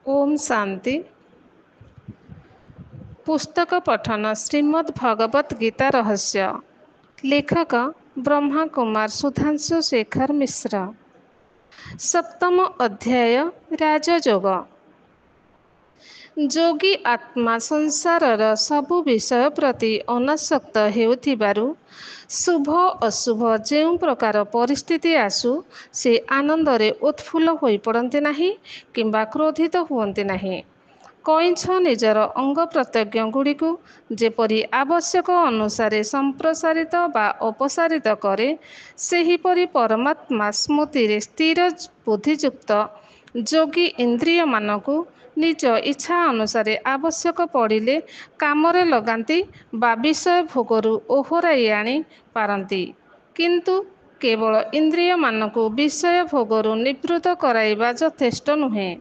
ओम शांति। पुस्तक पठन श्रीमद् भगवत गीता रहस्य। लेखक ब्रह्मा कुमार सुधांशु शेखर मिश्र। सप्तम अध्याय राजयोग। जोगी आत्मा संसारर सबु विषय प्रति अनासक्त हेउथिबारु शुभ अशुभ ଯେଉଁ ପ୍ରକାର ପରିସ୍ଥିତି ଆସୁ ସେ ଆନନ୍ଦରେ ଉତ୍ଫୁଲ୍ଲ ହୋଇପଡ଼ନ୍ତି ନାହିଁ କିମ୍ବା କ୍ରୋଧିତ ହୁଅନ୍ତି ନାହିଁ। କଇଁଛ ନିଜର ଅଙ୍ଗ ପ୍ରତ୍ୟଙ୍ଗ ଗୁଡ଼ିକୁ ଯେପରି ଆବଶ୍ୟକ ଅନୁସାରେ ସମ୍ପ୍ରସାରିତ ବା ଅପସାରିତ କରେ, ସେହିପରି ପରମାତ୍ମା ସ୍ମୃତିରେ ସ୍ଥିର ବୁଦ୍ଧିଯୁକ୍ତ ଯୋଗୀ ଇନ୍ଦ୍ରିୟମାନଙ୍କୁ ନିଜ ଇଚ୍ଛା ଅନୁସାରେ ଆବଶ୍ୟକ ପଡ଼ିଲେ କାମରେ ଲଗାନ୍ତି ବା ବିଷୟ ଭୋଗରୁ ଓହରାଇ ଆଣି ପାରନ୍ତି। କିନ୍ତୁ କେବଳ ଇନ୍ଦ୍ରିୟମାନଙ୍କୁ ବିଷୟ ଭୋଗରୁ ନିବୃତ୍ତ କରାଇବା ଯଥେଷ୍ଟ ନୁହେଁ,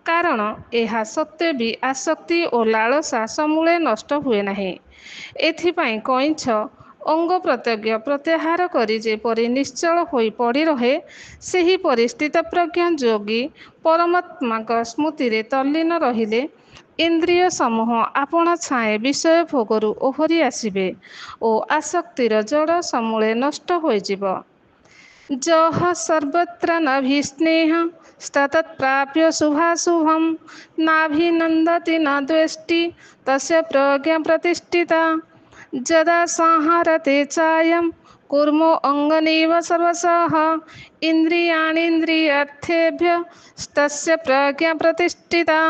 କାରଣ ଏହା ସତ୍ତ୍ୱେ ବି ଆସକ୍ତି ଓ ଲାଳସା ସମୂଳେ ନଷ୍ଟ ହୁଏ ନାହିଁ। ଏଥିପାଇଁ କଇଁଛ ଅଙ୍ଗ ପ୍ରତ୍ୟଙ୍ଗ ପ୍ରତ୍ୟାହାର କରି ଯେପରି ନିଶ୍ଚଳ ହୋଇ ପଡ଼ି ରହେ, ସେହିପରି ସ୍ଥିତପ୍ରଜ୍ଞ ଯୋଗୀ ପରମାତ୍ମାଙ୍କ ସ୍ମୃତିରେ ତଲ୍ଲୀନ ରହିଲେ ଇନ୍ଦ୍ରିୟ ସମୂହ ଆପଣା ଛାଏଁ ବିଷୟ ଭୋଗରୁ ଓହରି ଆସିବେ ଓ ଆସକ୍ତିର ଜଡ଼ ସମୂଳେ ନଷ୍ଟ ହୋଇଯିବ। ଯଃ ସର୍ବତ୍ର ନଭିସ୍ନେହ ତତ୍ପ୍ରାପ୍ୟ ଶୁଭାଶୁଭଂ ନାଭିନନ୍ଦତି ନ ଦ୍ୱେଷ୍ଟି ତସ୍ୟ ପ୍ରଜ୍ଞା ପ୍ରତିଷ୍ଠିତା। ଯଦା ସଂହରତେ ଚାୟଂ କୁର୍ମୋ ଅଙ୍ଗନେବ ସର୍ବଶଃ ଇନ୍ଦ୍ରିୟାଣୀନ୍ଦ୍ରିୟାर्थेभ्यः तस्य प्रज्ञा प्रतिष्ठिता।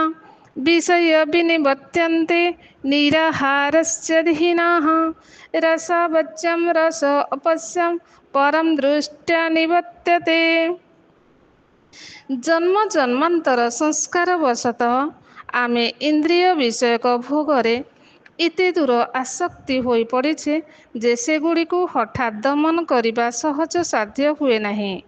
विषय विनिवर्त्यन्ते निराहारस्य दीनः रसवज्जं रस अपस्यं परम दृष्ट्या निवर्त्यते। जन्म जन्मांतर संस्कार बशतः आमे इंद्रिय विषयक भोगरे एते दूर आसक्ति होई पड़िछे जे सेगुड़िकु हठात दमन करिबा सहज साध्य हुए नहीं।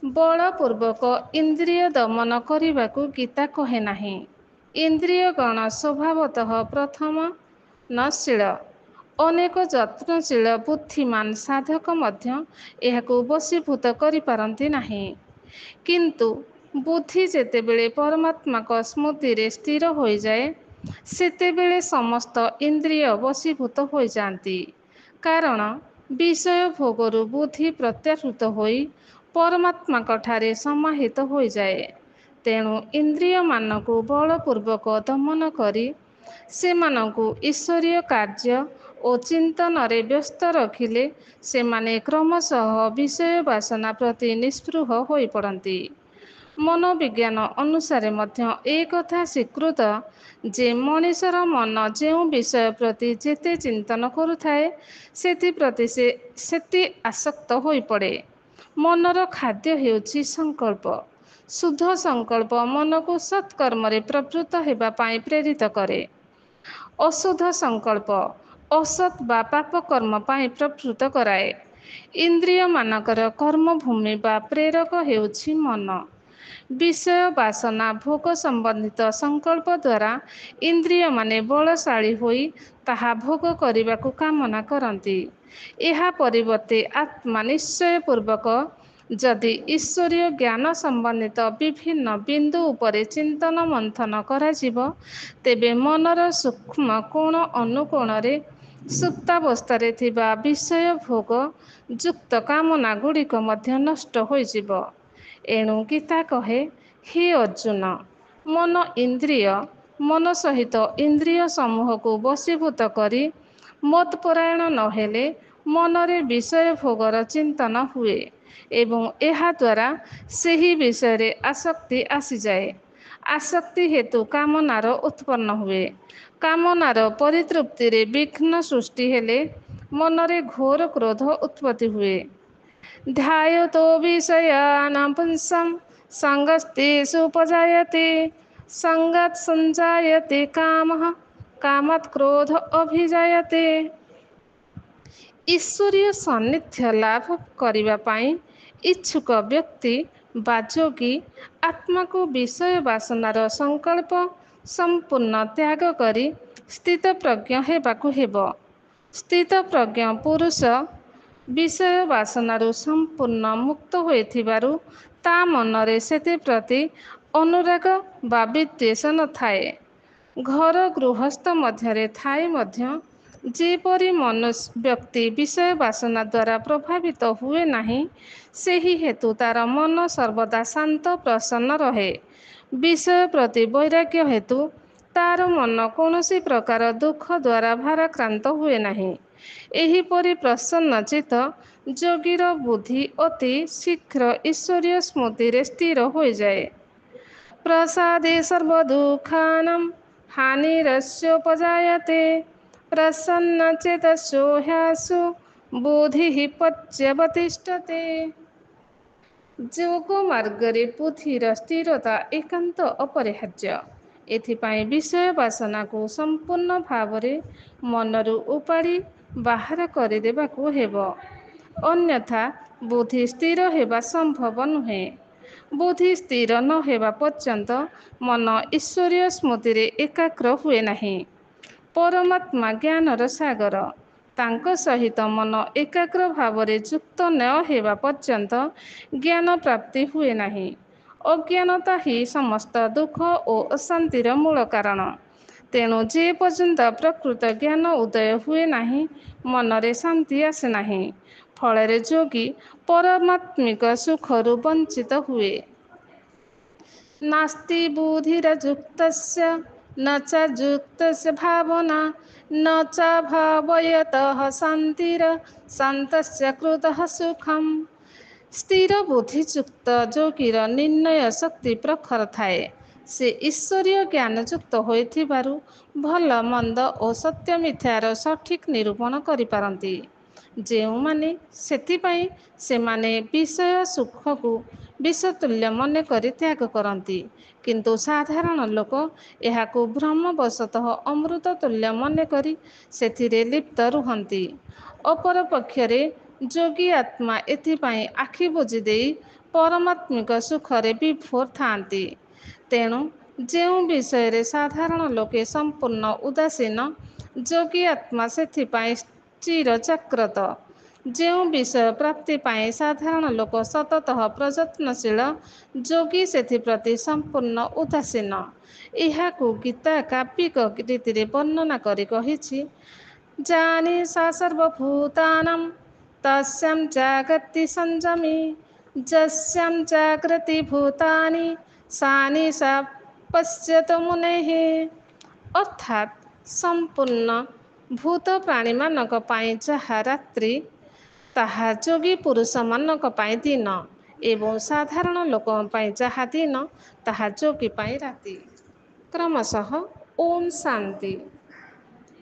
बलपूर्वक इंद्रिय दमन करने गीता कहे नहीं। इंद्रिय गण स्वभावतः प्रथम नशील। अनेक यत्नशील बुद्धिमान साधक मध्य एहाकु वशीभूत करि पारंती नहीं। किंतु बुद्धि जेतेबेले परमात्मा को स्मृति रे स्थिर हो जाए, सेतेबेले समस्त इंद्रिय वशीभूत हो जाती। कारण विषय भोगरु बुद्धि प्रत्याहृत होई परमात्मा ठारे समाहित हो जाए। तेणु इंद्रिय मानकु बलपूर्वक दमन करी सेमानकु ईश्वरीय कार्य और चिंतन रे व्यस्त रखिले सेमाने क्रमशः विषय वासना प्रति निस्पृह होई पड़ती। मनोविज्ञान अनुसारे मध्य एक कथा स्वीकृत जे मनीषर मन जो विषय प्रति जेते चिंतन करुथाए सेति प्रति से सेति आसक्त होई पड़े। मनर खाद्य हेउछि संकल्प। शुद्ध संकल्प मन को सत्कर्म रे प्रवृत्त हेबा पाई प्रेरित करे। अशुद्ध संकल्प असत बा पाप कर्म पाई प्रवृत्त कराए। इंद्रिय मानकर कर्म भूमि बा प्रेरक हेउछि मन। विषय वासना भोग संबंधित संकल्प द्वारा इंद्रिय माने बलशाली होई ताहा भोग करिबाकु कामना करती। एहा परिवर्ते आत्मा निश्चय पूर्वक जदि ईश्वरीय ज्ञान संबंधित विभिन्न बिंदु उपरे चिंतन मंथन कराजिब, तेबे मनर सूक्ष्म कोण अनुकोण रे सुप्तावस्थारे थिबा विषय भोग युक्त कामना गुड़िक मध्य नष्ट होइजिब। एणु गीता कहे, हे अर्जुन, मन इंद्रिय मन सहित इंद्रिय समूह को वशीभूत करी मत्परायण नहेले मनरे विषय भोगर चिंतन हुए एवं एहा द्वारा सेही विषय रे आसक्ति आसी जाए। आसक्ति हेतु कामनार उत्पन्न हुए। कामनार परितृप्ति रे विघ्न सृष्टि हेले मनरे घोर क्रोध उत्पत्ति हुए। ध्यायतो विषयानां पुंसां संगस्तेषु उपजायते। संगात् संजायते कामः, कामात् क्रोध अभिजायते। ईश्वरीय सान्निध्य लाभ करिबा पाई इच्छुक व्यक्ति बा जोगी आत्मा को विषय वासनार संकल्प संपूर्ण त्याग करी स्थित प्रज्ञ हेबाकु हेबो। स्थित प्रज्ञ पुरुष विषय वासनारू संपूर्ण मुक्त होइथिबारु ता मनरे सेते प्रति ଅନୁରାଗ ବା ବିଦ୍ୱେଷ ନଥାଏ। ଘର ଗୃହସ୍ଥ ମଧ୍ୟରେ ଥାଇ ମଧ୍ୟ ଯେପରି ବ୍ୟକ୍ତି ବିଷୟ ବାସନା ଦ୍ୱାରା ପ୍ରଭାବିତ ହୁଏ ନାହିଁ, ସେହି ହେତୁ ତାର ମନ ସର୍ବଦା ଶାନ୍ତ ପ୍ରସନ୍ନ ରହେ। ବିଷୟ ପ୍ରତି ବୈରାଗ୍ୟ ହେତୁ ତାର ମନ କୌଣସି ପ୍ରକାର ଦୁଃଖ ଦ୍ୱାରା ଭାରାକ୍ରାନ୍ତ ହୁଏ ନାହିଁ। ଏହିପରି ପ୍ରସନ୍ନଚିତ୍ତ ଯୋଗୀର ବୁଦ୍ଧି ଅତି ଶୀଘ୍ର ଈଶ୍ୱରୀୟ ସ୍ମୃତିରେ ସ୍ଥିର ହୋଇଯାଏ। ପ୍ରସାଦେ ସର୍ବଦୁଃଖାନାଂ ହାନିରସ୍ୟୋପଜାୟତେ ପ୍ରସନ୍ନଚେତସୋ ହ୍ୟାସୁ ବୁଦ୍ଧିଃ ପର୍ଯ୍ୟବତିଷ୍ଠତେ। ଯୋଗ ମାର୍ଗରେ ବୁଦ୍ଧିର ସ୍ଥିରତା ଏକାନ୍ତ ଅପରିହାର୍ଯ୍ୟ। ଏଥିପାଇଁ ବିଷୟ ବାସନାକୁ ସମ୍ପୂର୍ଣ୍ଣ ଭାବରେ ମନରୁ ଉପାଡ଼ି ବାହାର କରିଦେବାକୁ ହେବ, ଅନ୍ୟଥା ବୁଦ୍ଧି ସ୍ଥିର ହେବା ସମ୍ଭବ ନୁହେଁ। ବୁଦ୍ଧି ସ୍ଥିର ନ ହେବା ପର୍ଯ୍ୟନ୍ତ ମନ ଈଶ୍ୱରୀୟ ସ୍ମୃତିରେ ଏକାଗ୍ର ହୁଏ ନାହିଁ। ପରମାତ୍ମା ଜ୍ଞାନର ସାଗର, ତାଙ୍କ ସହିତ ମନ ଏକାଗ୍ର ଭାବରେ ଯୁକ୍ତ ନ ହେବା ପର୍ଯ୍ୟନ୍ତ ଜ୍ଞାନ ପ୍ରାପ୍ତି ହୁଏ ନାହିଁ। ଅଜ୍ଞାନତା ହିଁ ସମସ୍ତ ଦୁଃଖ ଓ ଅଶାନ୍ତିର ମୂଳ କାରଣ। ତେଣୁ ଯେ ପର୍ଯ୍ୟନ୍ତ ପ୍ରକୃତ ଜ୍ଞାନ ଉଦୟ ହୁଏ ନାହିଁ, ମନରେ ଶାନ୍ତି ଆସେ ନାହିଁ। ଫଳରେ ଯୋଗୀ ପରମାତ୍ମିକ ସୁଖରୁ ବଞ୍ଚିତ ହୁଏ। ନାସ୍ତି ବୁଦ୍ଧିରଯୁକ୍ତସ୍ୟ ନ ଚ ଯୁକ୍ତସ୍ୟ ଭାବନା ନ ଚାଭାବୟତଃ ଶାନ୍ତିର ଶାନ୍ତସ୍ୟ କୃତଃ ସୁଖମ୍। ସ୍ଥିର ବୁଦ୍ଧିଯୁକ୍ତ ଯୋଗୀର ନିର୍ଣ୍ଣୟ ଶକ୍ତି ପ୍ରଖର ଥାଏ। ସେ ଈଶ୍ୱରୀୟ ଜ୍ଞାନଯୁକ୍ତ ହୋଇଥିବାରୁ ଭଲ ମନ୍ଦ ଓ ସତ୍ୟ ମିଥ୍ୟାର ସଠିକ୍ ନିରୂପଣ କରିପାରନ୍ତି। ସେଥିପାଇଁ ସେମାନେ ବିଷୟ ସୁଖକୁ ବିଷତୁଲ୍ୟ ମନେ କରି ତ୍ୟାଗ କରନ୍ତି। କିନ୍ତୁ ସାଧାରଣ ଲୋକ ଏହାକୁ ଭ୍ରମବଶତଃ ଅମୃତ ତୁଲ୍ୟ ମନେ କରି ସେଥିରେ ଲିପ୍ତ ରୁହନ୍ତି। ଅପରପକ୍ଷରେ ଯୋଗୀ ଆତ୍ମା ଏଥିପାଇଁ ଆଖି ବୁଜି ଦେଇ ପରମାତ୍ମିକ ସୁଖରେ ବିଭୋର ଥାନ୍ତି। ତେଣୁ ଯେଉଁ ବିଷୟରେ ସାଧାରଣ ଲୋକେ ସମ୍ପୂର୍ଣ୍ଣ ଉଦାସୀନ, ଯୋଗୀ ଆତ୍ମା ସେଥିପାଇଁ ଚିର ଜାଗ୍ରତ। ଯେଉଁ ବିଷୟ ପ୍ରାପ୍ତି ପାଇଁ ସାଧାରଣ ଲୋକ ସତତଃ ପ୍ରଯତ୍ନଶୀଳ, ଯୋଗୀ ସେଥିପ୍ରତି ସମ୍ପୂର୍ଣ୍ଣ ଉଦାସୀନ। ଏହାକୁ ଗୀତା କାବ୍ୟିକ ରୀତିରେ ବର୍ଣ୍ଣନା କରି କହିଛି, ଯାନି ସା ସର୍ବଭୂତାନାଂ ତସ୍ୟାଂ ଜାଗର୍ତି ସଂଯମୀ ଯସ୍ୟାଂ ଜାଗ୍ରତି ଭୂତାନି ସାନି ସା ପଶ୍ୟତ ମୁନେଃ। ଅର୍ଥାତ୍ ସମ୍ପୂର୍ଣ୍ଣ ଭୂତ ପ୍ରାଣୀମାନଙ୍କ ପାଇଁ ଯାହା ରାତ୍ରି, ତାହା ଯୋଗୀ ପୁରୁଷମାନଙ୍କ ପାଇଁ ଦିନ, ଏବଂ ସାଧାରଣ ଲୋକଙ୍କ ପାଇଁ ଯାହା ଦିନ, ତାହା ଯୋଗୀ ପାଇଁ ରାତି। କ୍ରମଶଃ ଓମ୍ ଶାନ୍ତି।